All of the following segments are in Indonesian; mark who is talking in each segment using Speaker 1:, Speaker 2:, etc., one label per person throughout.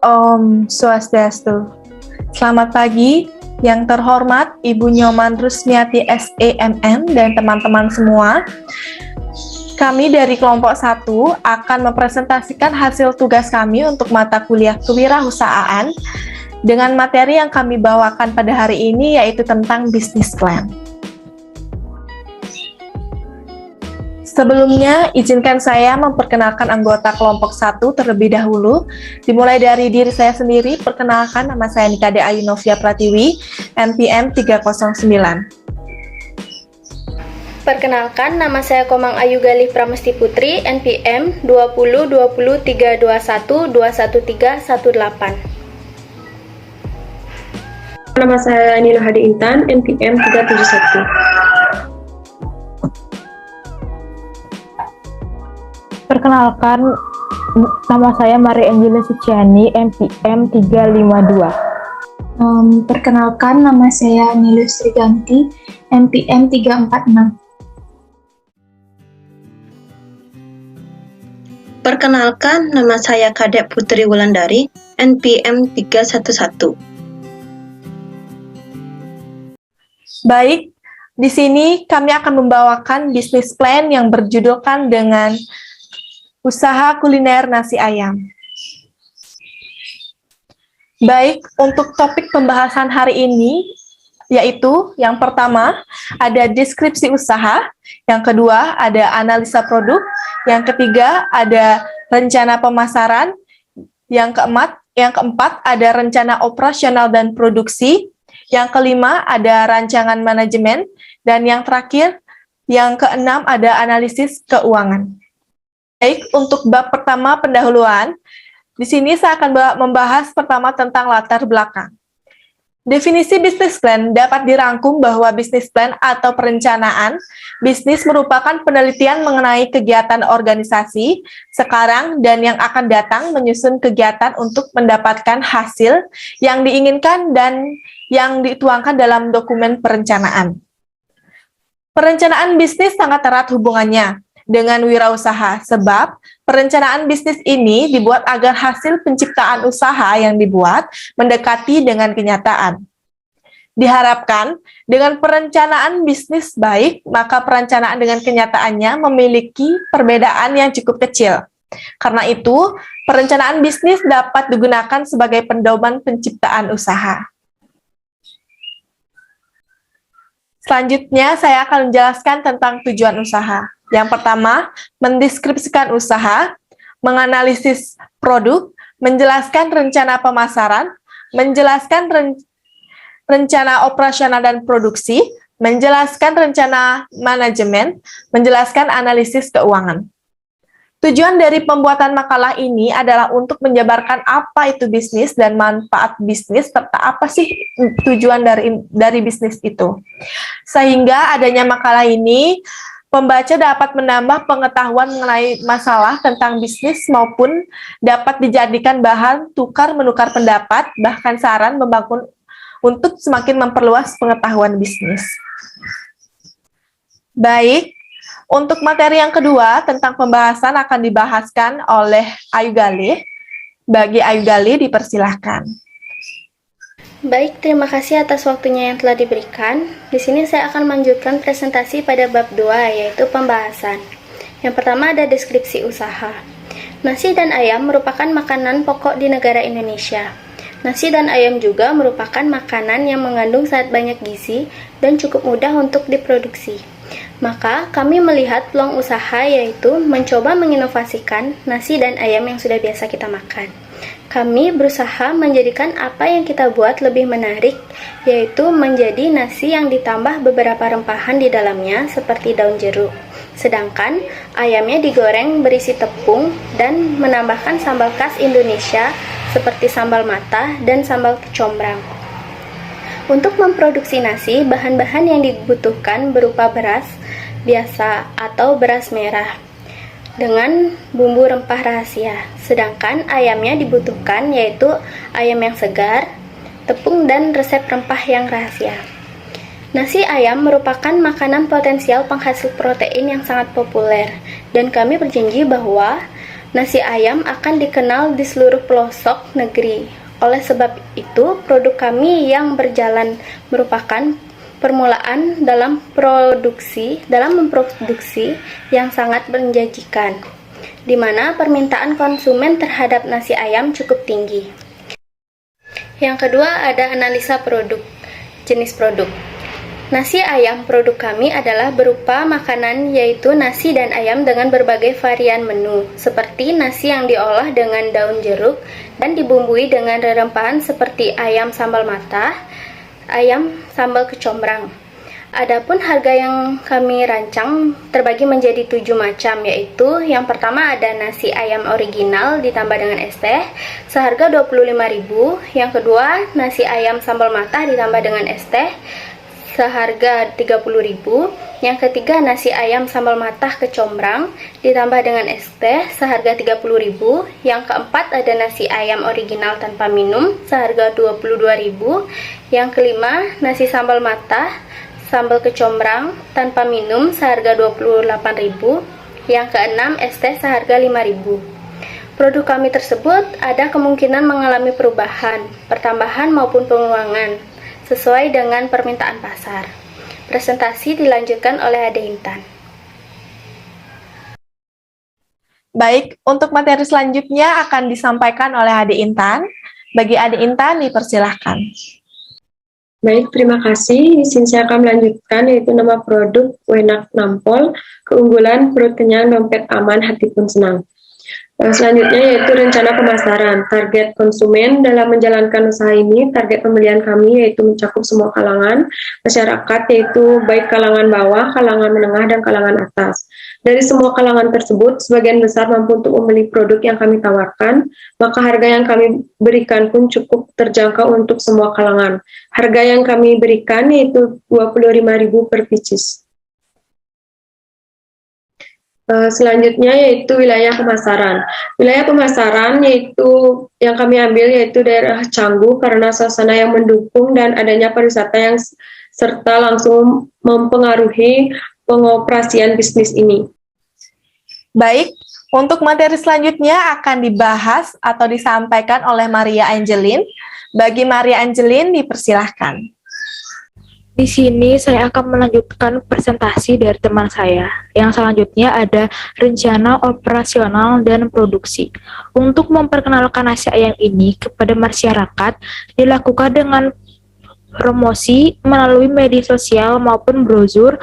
Speaker 1: Om Swastiastu. Selamat pagi, yang terhormat Ibu Nyoman Rusmiati SEMM dan teman-teman semua. Kami dari kelompok 1 akan mempresentasikan hasil tugas kami untuk mata kuliah kewirausahaan dengan materi yang kami bawakan pada hari ini yaitu tentang business plan. Sebelumnya, izinkan saya memperkenalkan anggota kelompok 1 terlebih dahulu. Dimulai dari diri saya sendiri, perkenalkan nama saya Nikade Ayu Novia Pratiwi, NPM 309.
Speaker 2: Perkenalkan, nama saya Komang Ayu Galih Pramesti Putri, NPM 202023211318.
Speaker 3: Nama saya Nino Hadi Intan, NPM 371.
Speaker 4: Perkenalkan, nama saya Mari Angelina Suciani, NPM 352.
Speaker 5: Perkenalkan, nama saya Nilus Triganti, NPM 346.
Speaker 6: Perkenalkan, nama saya Kadek Putri Wulandari, NPM 311.
Speaker 1: Baik, di sini kami akan membawakan bisnis plan yang berjudulkan dengan Usaha Kuliner Nasi Ayam. Baik, untuk topik pembahasan hari ini, yaitu yang pertama ada deskripsi usaha, yang kedua ada analisa produk, yang ketiga ada rencana pemasaran, yang keempat ada rencana operasional dan produksi, yang kelima ada rancangan manajemen, dan yang terakhir, yang keenam ada analisis keuangan. Baik, untuk bab pertama pendahuluan, di sini saya akan membahas pertama tentang latar belakang. Definisi bisnis plan dapat dirangkum bahwa bisnis plan atau perencanaan bisnis merupakan penelitian mengenai kegiatan organisasi sekarang dan yang akan datang menyusun kegiatan untuk mendapatkan hasil yang diinginkan dan yang dituangkan dalam dokumen perencanaan. Perencanaan bisnis sangat erat hubungannya dengan wirausaha, sebab perencanaan bisnis ini dibuat agar hasil penciptaan usaha yang dibuat mendekati dengan kenyataan. Diharapkan, dengan perencanaan bisnis baik, maka perencanaan dengan kenyataannya memiliki perbedaan yang cukup kecil. Karena itu, perencanaan bisnis dapat digunakan sebagai pedoman penciptaan usaha. Selanjutnya, saya akan menjelaskan tentang tujuan usaha. Yang pertama, mendeskripsikan usaha, menganalisis produk, menjelaskan rencana pemasaran, menjelaskan rencana operasional dan produksi, menjelaskan rencana manajemen, menjelaskan analisis keuangan. Tujuan dari pembuatan makalah ini adalah untuk menjabarkan apa itu bisnis dan manfaat bisnis, serta apa sih tujuan dari bisnis itu. Sehingga adanya makalah ini, pembaca dapat menambah pengetahuan mengenai masalah tentang bisnis maupun dapat dijadikan bahan tukar-menukar pendapat, bahkan saran membangun untuk semakin memperluas pengetahuan bisnis. Baik, untuk materi yang kedua tentang pembahasan akan dibahaskan oleh Ayu Galih. Bagi Ayu Galih, dipersilahkan.
Speaker 2: Baik, terima kasih atas waktunya yang telah diberikan. Di sini saya akan melanjutkan presentasi pada bab 2, yaitu pembahasan. Yang pertama ada deskripsi usaha. Nasi dan ayam merupakan makanan pokok di negara Indonesia. Nasi dan ayam juga merupakan makanan yang mengandung sangat banyak gizi dan cukup mudah untuk diproduksi. Maka, kami melihat peluang usaha yaitu mencoba menginovasikan nasi dan ayam yang sudah biasa kita makan. Kami berusaha menjadikan apa yang kita buat lebih menarik, yaitu menjadi nasi yang ditambah beberapa rempahan di dalamnya seperti daun jeruk. Sedangkan ayamnya digoreng berisi tepung dan menambahkan sambal khas Indonesia seperti sambal mata dan sambal kecombrang. Untuk memproduksi nasi, bahan-bahan yang dibutuhkan berupa beras biasa atau beras merah dengan bumbu rempah rahasia. Sedangkan ayamnya dibutuhkan yaitu ayam yang segar, tepung dan resep rempah yang rahasia. Nasi ayam merupakan makanan potensial penghasil protein yang sangat populer dan kami berjanji bahwa Nasi ayam akan dikenal di seluruh pelosok negeri. Oleh sebab itu, produk kami yang berjalan merupakan permulaan dalam memproduksi yang sangat menjanjikan, di mana permintaan konsumen terhadap nasi ayam cukup tinggi. Yang kedua ada analisa produk, jenis produk. Nasi ayam produk kami adalah berupa makanan yaitu nasi dan ayam dengan berbagai varian menu, seperti nasi yang diolah dengan daun jeruk dan dibumbui dengan rerempahan seperti ayam sambal matah, ayam sambal kecombrang. Adapun harga yang kami rancang terbagi menjadi 7 macam, yaitu yang pertama ada nasi ayam original ditambah dengan es teh seharga 25.000, yang kedua nasi ayam sambal matah ditambah dengan es teh seharga 30.000, yang ketiga nasi ayam sambal matah kecombrang ditambah dengan es teh seharga 30.000, yang keempat ada nasi ayam original tanpa minum seharga 22.000, yang kelima nasi sambal matah sambal kecombrang tanpa minum seharga 28.000, yang keenam es teh seharga 5.000. Produk kami tersebut ada kemungkinan mengalami perubahan, pertambahan maupun pengurangan sesuai dengan permintaan pasar. Presentasi dilanjutkan oleh Ade Intan.
Speaker 1: Baik, untuk materi selanjutnya akan disampaikan oleh Ade Intan. Bagi Ade Intan, dipersilahkan.
Speaker 3: Baik, terima kasih. Di sini saya akan melanjutkan yaitu nama produk Wenak Nampol, keunggulan perut kenyang, dompet aman, hati pun senang. Selanjutnya yaitu rencana pemasaran. Target konsumen dalam menjalankan usaha ini, target pembelian kami yaitu mencakup semua kalangan masyarakat, yaitu baik kalangan bawah, kalangan menengah, dan kalangan atas. Dari semua kalangan tersebut, sebagian besar mampu untuk membeli produk yang kami tawarkan, maka harga yang kami berikan pun cukup terjangkau untuk semua kalangan. Harga yang kami berikan yaitu 25.000 per pieces. Selanjutnya yaitu wilayah pemasaran. Wilayah pemasaran yaitu yang kami ambil yaitu daerah Canggu karena suasana yang mendukung dan adanya pariwisata yang serta langsung mempengaruhi pengoperasian bisnis ini.
Speaker 1: Baik, untuk materi selanjutnya akan dibahas atau disampaikan oleh Maria Angelin. Bagi Maria Angelin, dipersilahkan.
Speaker 4: Di sini saya akan melanjutkan presentasi dari teman saya. Yang selanjutnya ada rencana operasional dan produksi. Untuk memperkenalkan nasi ayam ini kepada masyarakat dilakukan dengan promosi melalui media sosial maupun brosur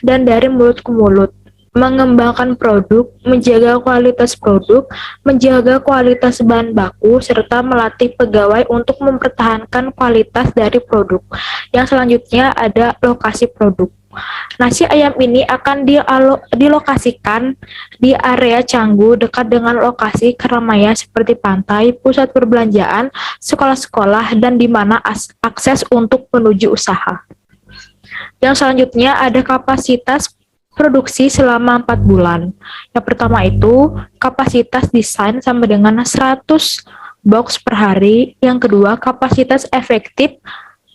Speaker 4: dan dari mulut ke mulut. Mengembangkan produk, menjaga kualitas produk, menjaga kualitas bahan baku, serta melatih pegawai untuk mempertahankan kualitas dari produk. Yang selanjutnya ada lokasi produk. Nasi ayam ini akan dilokasikan di area Canggu dekat dengan lokasi keramaian seperti pantai, pusat perbelanjaan, sekolah-sekolah, dan di mana akses untuk menuju usaha. Yang selanjutnya ada kapasitas produksi selama 4 bulan. Yang pertama itu kapasitas desain sama dengan 100 box per hari. Yang kedua kapasitas efektif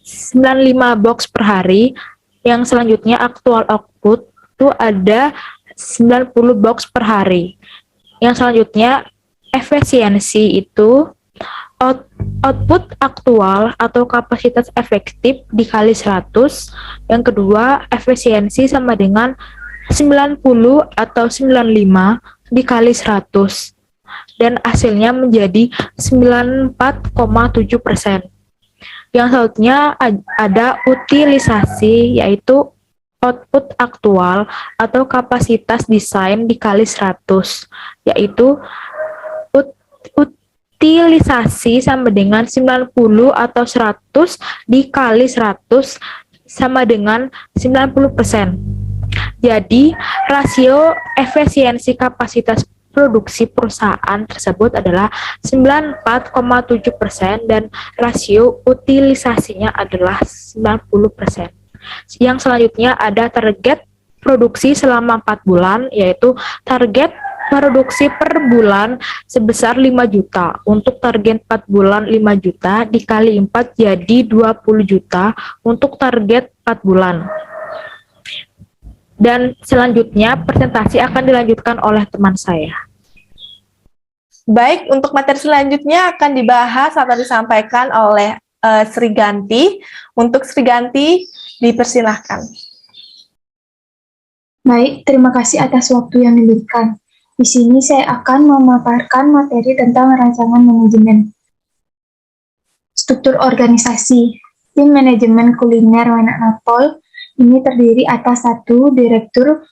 Speaker 4: 95 box per hari. Yang selanjutnya aktual output itu ada 90 box per hari. Yang selanjutnya efisiensi itu output aktual atau kapasitas efektif dikali 100. Yang kedua efisiensi sama dengan 90 atau 95 dikali 100 dan hasilnya menjadi 94,7%. Yang selanjutnya ada utilisasi yaitu output aktual atau kapasitas desain dikali 100 yaitu utilisasi sama dengan 90 atau 100 dikali 100 sama dengan 90%. Jadi, rasio efisiensi kapasitas produksi perusahaan tersebut adalah 94,7% dan rasio utilisasinya adalah 90%. Yang selanjutnya ada target produksi selama 4 bulan, yaitu target produksi per bulan sebesar 5 juta. Untuk target 4 bulan 5 juta dikali 4 jadi 20 juta untuk target 4 bulan. Dan selanjutnya presentasi akan dilanjutkan oleh teman saya.
Speaker 1: Baik, untuk materi selanjutnya akan dibahas atau disampaikan oleh Sri Ganti. Untuk Sri Ganti, dipersilahkan.
Speaker 5: Baik, terima kasih atas waktu yang diberikan. Di sini saya akan memaparkan materi tentang rancangan manajemen. Struktur organisasi. Tim manajemen kuliner Wanak Nampol ini terdiri atas satu direktur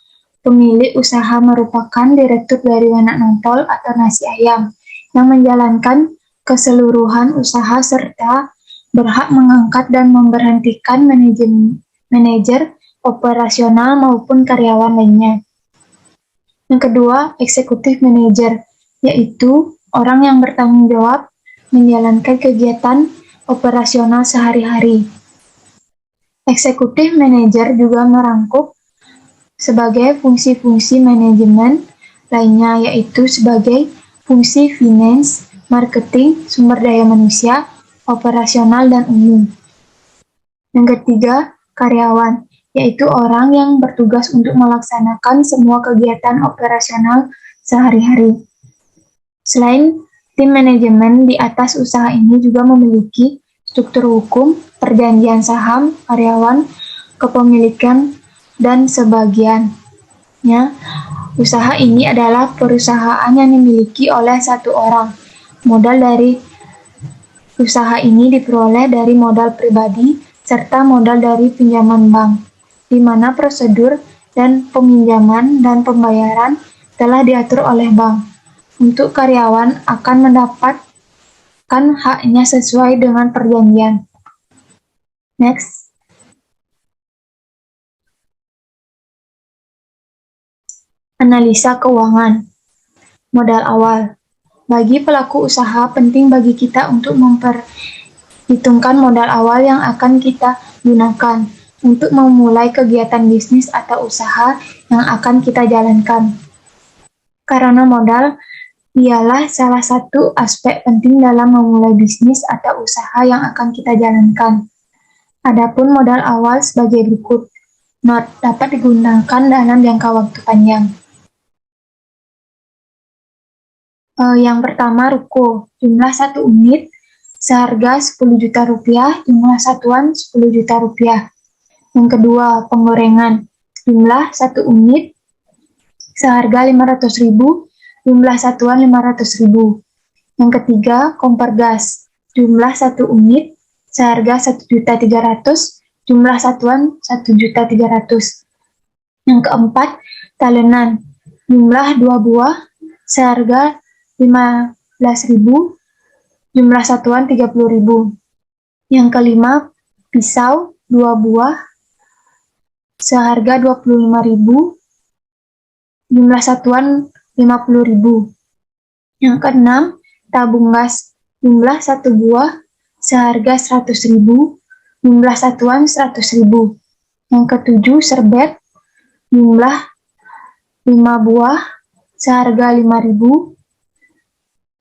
Speaker 5: pemilik usaha merupakan direktur dari Wanak Nampol atau nasi ayam yang menjalankan keseluruhan usaha serta berhak mengangkat dan memberhentikan manajer operasional maupun karyawan lainnya. Yang kedua, eksekutif manajer, yaitu orang yang bertanggung jawab menjalankan kegiatan operasional sehari-hari. Eksekutif manajer juga merangkup sebagai fungsi-fungsi manajemen lainnya, yaitu sebagai fungsi finance, marketing, sumber daya manusia, operasional, dan umum. Yang ketiga, karyawan, yaitu orang yang bertugas untuk melaksanakan semua kegiatan operasional sehari-hari. Selain tim manajemen di atas usaha ini juga memiliki struktur hukum, perjanjian saham, karyawan, kepemilikan, dan sebagiannya. Usaha ini adalah perusahaan yang dimiliki oleh satu orang. Modal dari usaha ini diperoleh dari modal pribadi serta modal dari pinjaman bank, di mana prosedur dan peminjaman dan pembayaran telah diatur oleh bank. Untuk karyawan akan mendapatkan haknya sesuai dengan perjanjian. Next. Analisa keuangan. Modal awal. Bagi pelaku usaha, penting bagi kita untuk memperhitungkan modal awal yang akan kita gunakan untuk memulai kegiatan bisnis atau usaha yang akan kita jalankan. Karena modal ialah salah satu aspek penting dalam memulai bisnis atau usaha yang akan kita jalankan. Adapun modal awal sebagai berikut. Not dapat digunakan dalam jangka waktu panjang. Yang pertama, ruko. Jumlah 1 unit seharga 10 juta rupiah, jumlah satuan 10 juta rupiah. Yang kedua, penggorengan. Jumlah 1 unit seharga 500.000, jumlah satuan 500.000. Yang ketiga, kompor gas. Jumlah 1 unit seharga 1.300.000, jumlah satuan 1.300.000. Yang keempat, talenan. Jumlah 2 buah seharga 15.000, jumlah satuan 30.000. Yang kelima, pisau 2 buah seharga 25.000, jumlah satuan 50.000. Yang keenam, tabung gas, jumlah 1 buah seharga 100.000, jumlah satuan 100.000. Yang ketujuh, serbet, jumlah 5 buah seharga 5.000,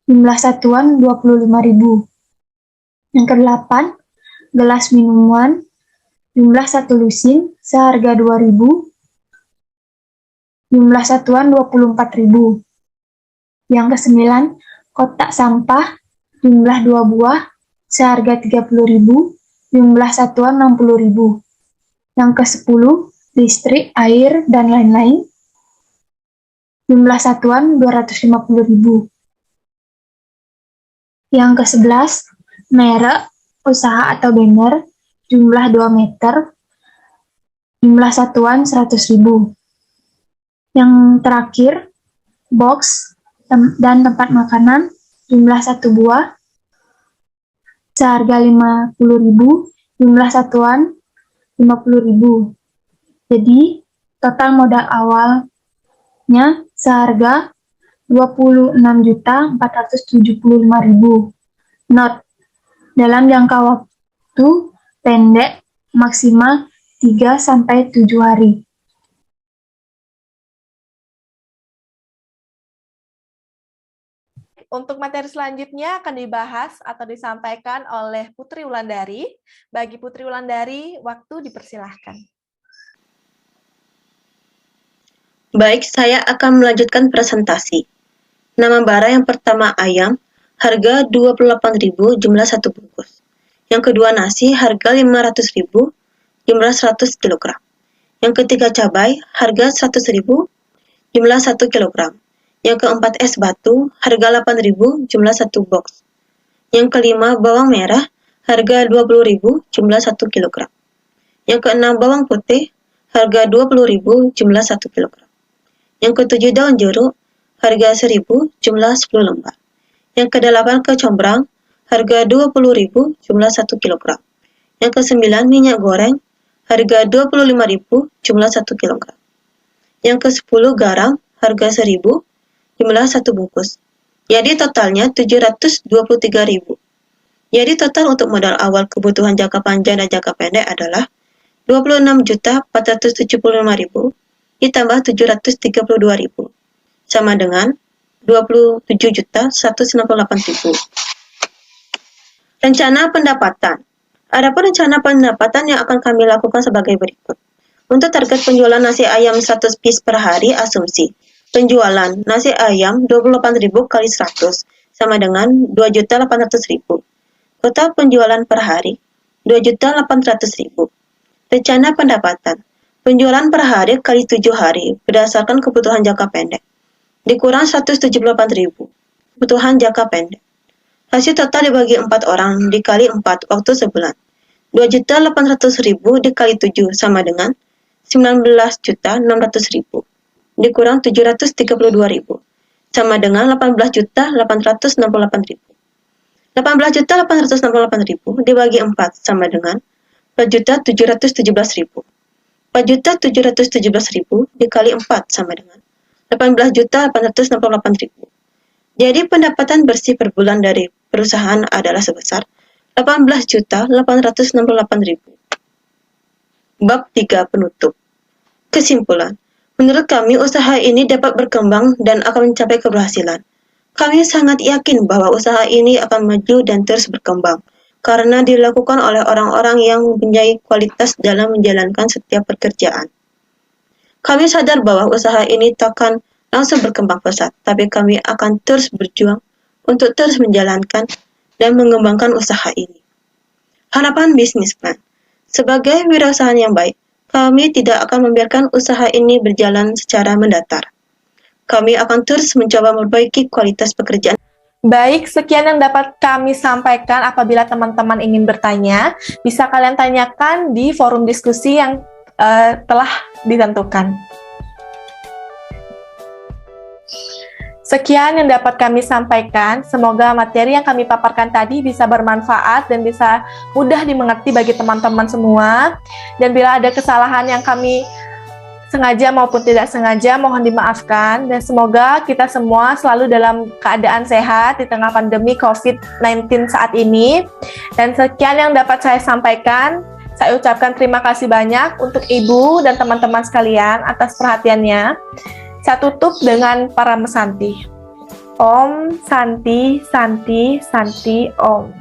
Speaker 5: jumlah satuan 25.000. Yang kedelapan, gelas minuman, jumlah 1 lusin seharga 2.000, jumlah satuan 24.000. Yang kesembilan, kotak sampah, jumlah 2 buah seharga 30.000, jumlah satuan 60.000. Yang ke-10, listrik, air, dan lain-lain, jumlah satuan 250.000. Yang ke-11, merek, usaha atau banner, jumlah 2 meter, jumlah satuan 100.000. Yang terakhir, box dan tempat makanan, jumlah 1 buah, seharga 50.000, jumlah satuan 50.000. Jadi, total modal awalnya seharga 26.475.000. Not, dalam jangka waktu pendek maksimal 3-7 hari.
Speaker 1: Untuk materi selanjutnya akan dibahas atau disampaikan oleh Putri Wulandari. Bagi Putri Wulandari, waktu dipersilahkan.
Speaker 6: Baik, saya akan melanjutkan presentasi. Nama barang yang pertama ayam, harga 28.000 jumlah 1 bungkus. Yang kedua nasi, harga 500.000 jumlah 100 kg. Yang ketiga cabai, harga 100.000 jumlah 1 kg. Yang keempat es batu, harga 8.000 jumlah 1 box. Yang kelima bawang merah, harga 20.000 jumlah 1 kg. Yang keenam bawang putih, harga 20.000 jumlah 1 kg. Yang ketujuh daun jeruk, harga 1.000 jumlah 10 lembar. Yang kedelapan kecombrang, harga 20.000 jumlah 1 kg. Yang kesembilan minyak goreng, harga 25.000 jumlah 1 kg. Yang ke-10 garam, harga 1.000 jumlah 1 bungkus. Jadi totalnya 723.000. Jadi total untuk modal awal kebutuhan jangka panjang dan jangka pendek adalah 26.475.000 ditambah 732.000 sama dengan 27.198.000. Rencana pendapatan. Adapun rencana pendapatan yang akan kami lakukan sebagai berikut. Untuk target penjualan nasi ayam 100 piece per hari, asumsi penjualan nasi ayam 28.000 kali 100 sama dengan 2.800.000. Total penjualan per hari 2.800.000. Rencana pendapatan. Penjualan per hari kali 7 hari berdasarkan kebutuhan jangka pendek. Dikurang 178.000. Kebutuhan jangka pendek. Hasil total dibagi 4 orang dikali 4 waktu sebulan. 2.800.000 dikali 7 sama dengan 19.600.000. Dikurang 732.000 sama dengan 18.868.000. 18.868.000 dibagi 4 sama dengan 4.717.000. 4.717.000 dikali 4 sama dengan 18.868.000. Jadi pendapatan bersih per bulan dari perusahaan adalah sebesar 18.868.000. Bab 3 penutup. Kesimpulan. Menurut kami usaha ini dapat berkembang dan akan mencapai keberhasilan. Kami sangat yakin bahwa usaha ini akan maju dan terus berkembang karena dilakukan oleh orang-orang yang mempunyai kualitas dalam menjalankan setiap pekerjaan. Kami sadar bahwa usaha ini takkan langsung berkembang pesat, tapi kami akan terus berjuang untuk terus menjalankan dan mengembangkan usaha ini. Harapan bisnis plan. Sebagai wirausahaan yang baik, kami tidak akan membiarkan usaha ini berjalan secara mendatar. Kami akan terus mencoba memperbaiki kualitas pekerjaan.
Speaker 1: Baik, sekian yang dapat kami sampaikan. Apabila teman-teman ingin bertanya, bisa kalian tanyakan di forum diskusi yang telah ditentukan. Sekian yang dapat kami sampaikan. Semoga materi yang kami paparkan tadi bisa bermanfaat dan bisa mudah dimengerti bagi teman-teman semua. Dan bila ada kesalahan yang kami sengaja maupun tidak sengaja, mohon dimaafkan. Dan semoga kita semua selalu dalam keadaan sehat di tengah pandemi COVID-19 saat ini. Dan sekian yang dapat saya sampaikan. Saya ucapkan terima kasih banyak untuk Ibu dan teman-teman sekalian atas perhatiannya. Saya tutup dengan para mesanti. Om Santi Santi Santi Om.